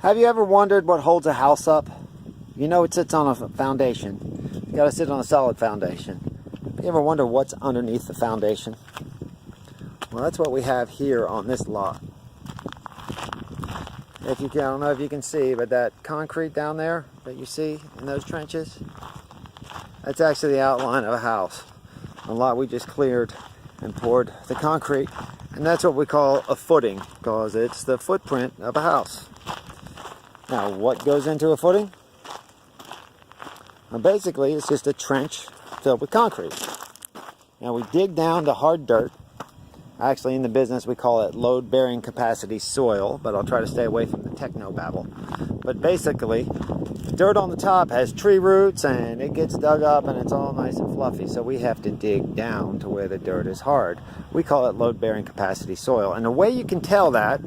Have you ever wondered what holds a house up? You know it sits on a foundation. You gotta sit on a solid foundation. You ever wonder what's underneath the foundation? Well, that's what we have here on this lot. If you can, I don't know if you can see, but that concrete down there that you see in those trenches, that's actually the outline of a house. A lot we just cleared and poured the concrete, and that's what we call a footing, because it's the footprint of a house. Now, what goes into a footing? Well, basically, it's just a trench filled with concrete. Now, we dig down to hard dirt. Actually, in the business, we call it load-bearing capacity soil, but I'll try to stay away from the techno-babble. But basically, the dirt on the top has tree roots, and it gets dug up, and it's all nice and fluffy, so we have to dig down to where the dirt is hard. We call it load-bearing capacity soil. And the way you can tell that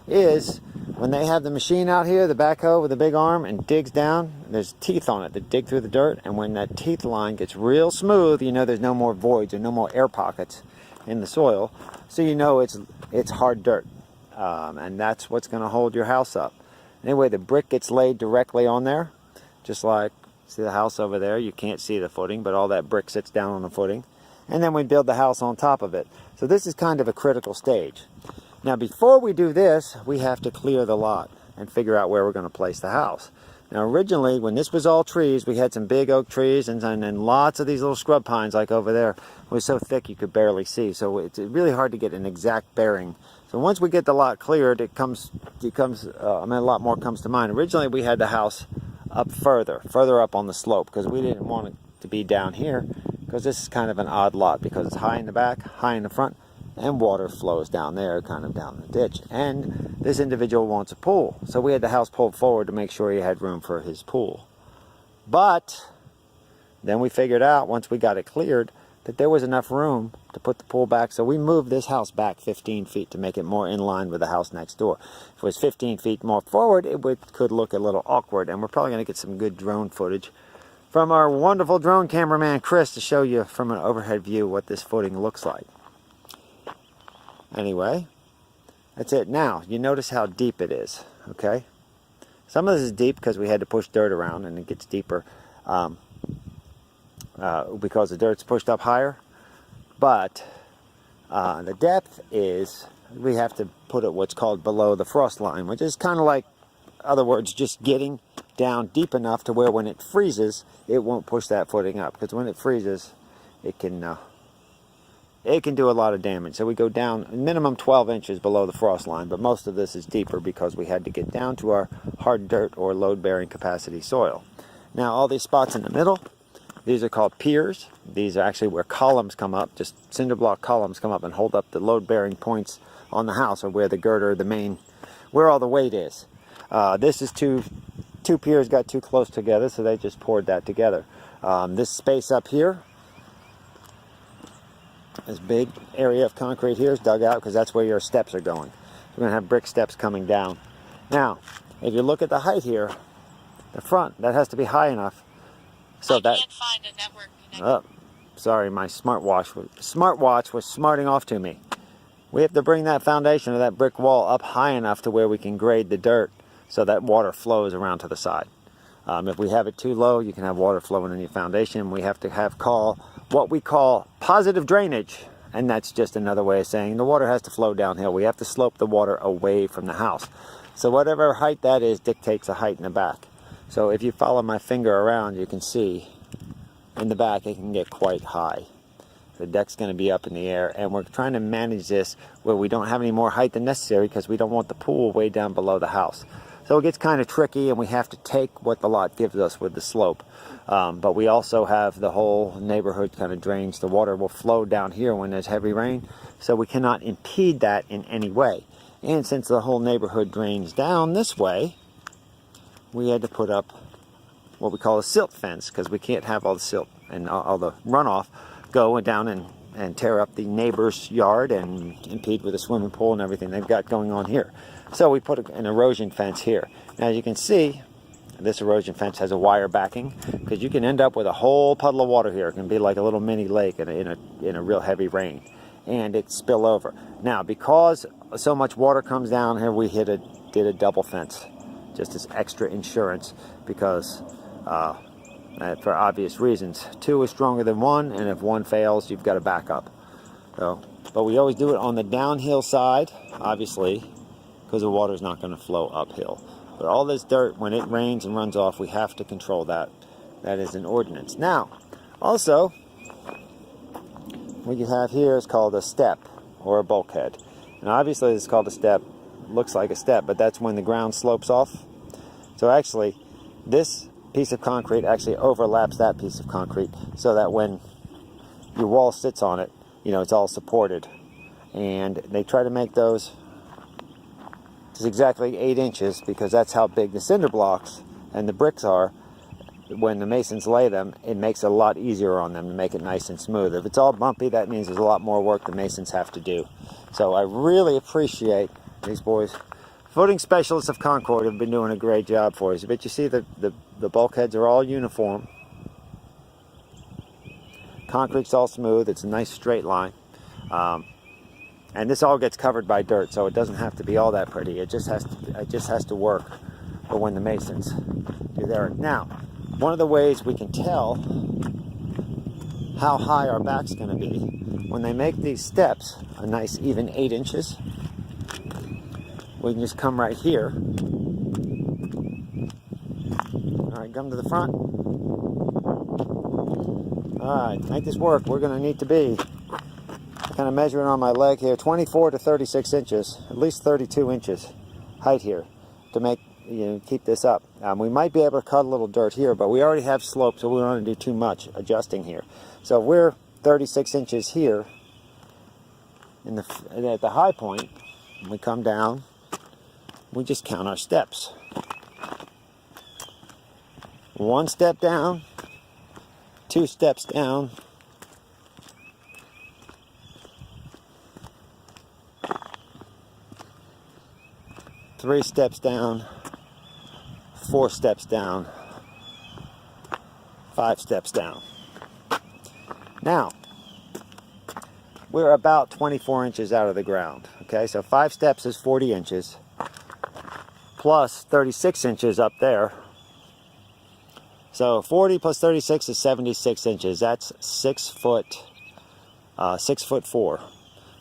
is when they have the machine out here, the backhoe with the big arm, and digs down, there's teeth on it that dig through the dirt, and when that teeth line gets real smooth, you know there's no more voids or no more air pockets in the soil, so you know it's hard dirt, and that's what's going to hold your house up. Anyway, the brick gets laid directly on there, just like, see the house over there, you can't see the footing, but all that brick sits down on the footing, and then we build the house on top of it. So this is kind of a critical stage. Now, before we do this, we have to clear the lot and figure out where we're going to place the house. Now, originally, when this was all trees, we had some big oak trees and then lots of these little scrub pines like over there. It was so thick you could barely see, so it's really hard to get an exact bearing. So once we get the lot cleared, a lot more comes to mind. Originally, we had the house up further up on the slope, because we didn't want it to be down here, because this is kind of an odd lot, because it's high in the back, high in the front, and water flows down there, kind of down the ditch. And this individual wants a pool, so we had the house pulled forward to make sure he had room for his pool. But then we figured out, once we got it cleared, that there was enough room to put the pool back, so we moved this house back 15 feet to make it more in line with the house next door. If it was 15 feet more forward, could look a little awkward, and we're probably going to get some good drone footage from our wonderful drone cameraman Chris to show you from an overhead view what this footing looks like. Anyway, that's it. Now, you notice how deep it is, okay? Some of this is deep because we had to push dirt around, and it gets deeper because the dirt's pushed up higher. But the depth is, we have to put it what's called below the frost line, which is kind of like, in other words, just getting down deep enough to where when it freezes, it won't push that footing up. Because when it freezes, it can do a lot of damage. So we go down minimum 12 inches below the frost line, but most of this is deeper because we had to get down to our hard dirt or load-bearing capacity soil. Now, all these spots in the middle, these are called piers. These are actually where columns come up, just cinder block columns come up and hold up the load-bearing points on the house, or where the girder, the main, where all the weight is. This is two piers got too close together, so they just poured that together. This space up here, this big area of concrete here is dug out because that's where your steps are going. We're going to have brick steps coming down. Now, if you look at the height here, the front, that has to be high enough so that... I can't find a network connection. Oh, sorry, my smartwatch was smarting off to me. We have to bring that foundation of that brick wall up high enough to where we can grade the dirt so that water flows around to the side. If we have it too low, you can have water flowing in your foundation. We have to have what we call positive drainage, and that's just another way of saying the water has to flow downhill. We have to slope the water away from the house. So whatever height that is dictates the height in the back. So if you follow my finger around, you can see in the back it can get quite high. The deck's going to be up in the air, and we're trying to manage this where we don't have any more height than necessary because we don't want the pool way down below the house. So it gets kind of tricky, and we have to take what the lot gives us with the slope. But we also have the whole neighborhood kind of drains. The water will flow down here when there's heavy rain, so we cannot impede that in any way. And since the whole neighborhood drains down this way, we had to put up what we call a silt fence, because we can't have all the silt and all the runoff go down and tear up the neighbor's yard and impede with the swimming pool and everything they've got going on here. So we put an erosion fence here. Now, as you can see, this erosion fence has a wire backing, because you can end up with a whole puddle of water here. It can be like a little mini lake in a real heavy rain, and it spill over. Now, because so much water comes down here, we did a double fence just as extra insurance, because for obvious reasons. 2 is stronger than 1, and if 1 fails, you've got a backup. So, but we always do it on the downhill side, obviously, because the water's not going to flow uphill. But all this dirt, when it rains and runs off, we have to control that. That is an ordinance. Now, also, what you have here is called a step or a bulkhead. And obviously it's called a step, looks like a step, but that's when the ground slopes off. So actually, this piece of concrete actually overlaps that piece of concrete, so that when your wall sits on it, you know, it's all supported. And they try to make those just exactly 8 inches, because that's how big the cinder blocks and the bricks are. When the masons lay them, it makes it a lot easier on them to make it nice and smooth. If it's all bumpy, that means there's a lot more work the masons have to do. So I really appreciate these boys. Footing specialists of Concord have been doing a great job for us. But you see the bulkheads are all uniform. Concrete's all smooth. It's a nice straight line. And this all gets covered by dirt, so it doesn't have to be all that pretty. It just has to work for when the masons do their work. Now, one of the ways we can tell how high our back's going to be, when they make these steps a nice even 8 inches, we can just come right here. All right, come to the front. All right, make this work. We're going to need to be kind of measuring on my leg here, 24 to 36 inches, at least 32 inches height here to make, you know, keep this up. We might be able to cut a little dirt here, but we already have slope, so we don't want to do too much adjusting here. So if we're 36 inches here at the high point, we come down, we just count our steps. 1 step down, 2 steps down, 3 steps down, 4 steps down, 5 steps down. Now, we're about 24 inches out of the ground. Okay, so 5 steps is 40 inches, plus 36 inches up there. So 40 plus 36 is 76 inches. That's 6 foot 4.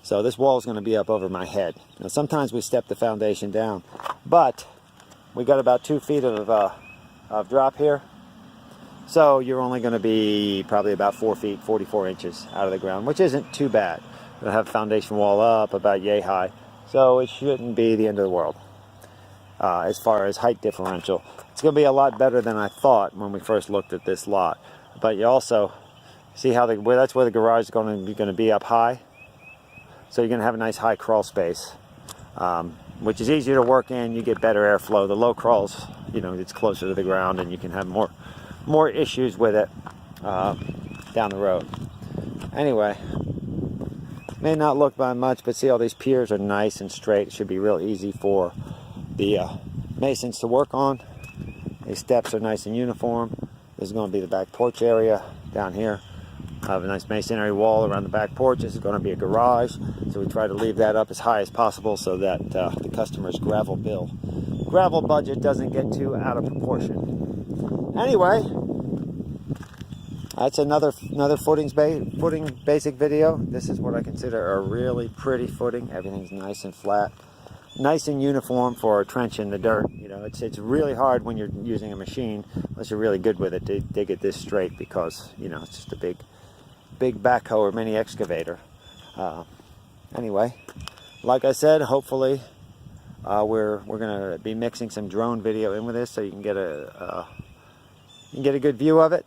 So this wall is going to be up over my head. Now, sometimes we step the foundation down, but we got about 2 feet of drop here. So you're only going to be probably about 4 feet, 44 inches out of the ground, which isn't too bad. We'll have a foundation wall up about yay high, so it shouldn't be the end of the world as far as height differential. It's going to be a lot better than I thought when we first looked at this lot. But you also see how that's where the garage is going to be up high. So you're going to have a nice high crawl space, which is easier to work in. You get better airflow. The low crawls, you know, it's closer to the ground, and you can have more issues with it down the road. Anyway, may not look by much, but see all these piers are nice and straight. It should be real easy for the masons to work on. These steps are nice and uniform. This is going to be the back porch area down here. I have a nice masonry wall around the back porch. This is going to be a garage, so we try to leave that up as high as possible so that the customer's gravel budget doesn't get too out of proportion. Anyway, that's another footing basic video. This is what I consider a really pretty footing. Everything's nice and flat, nice and uniform for a trench in the dirt. You know, it's really hard when you're using a machine, unless you're really good with it, to dig it this straight, because, you know, it's just a big backhoe or mini excavator. Anyway, like I said, hopefully we're going to be mixing some drone video in with this, so you can get a good view of it.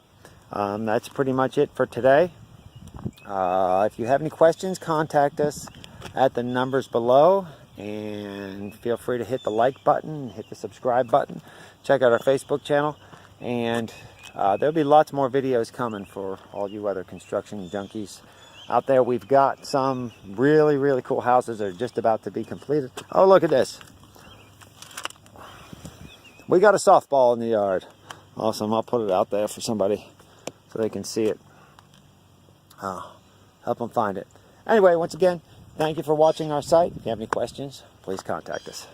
That's pretty much it for today. If you have any questions, contact us at the numbers below, and feel free to hit the like button, hit the subscribe button, check out our Facebook channel, and there'll be lots more videos coming for all you other construction junkies out there. We've got some really cool houses that are just about to be completed. Oh, look at this. We got a softball in the yard. Awesome. I'll put it out there for somebody so they can see it. Help them find it. Anyway, once again, thank you for watching our site. If you have any questions, please contact us.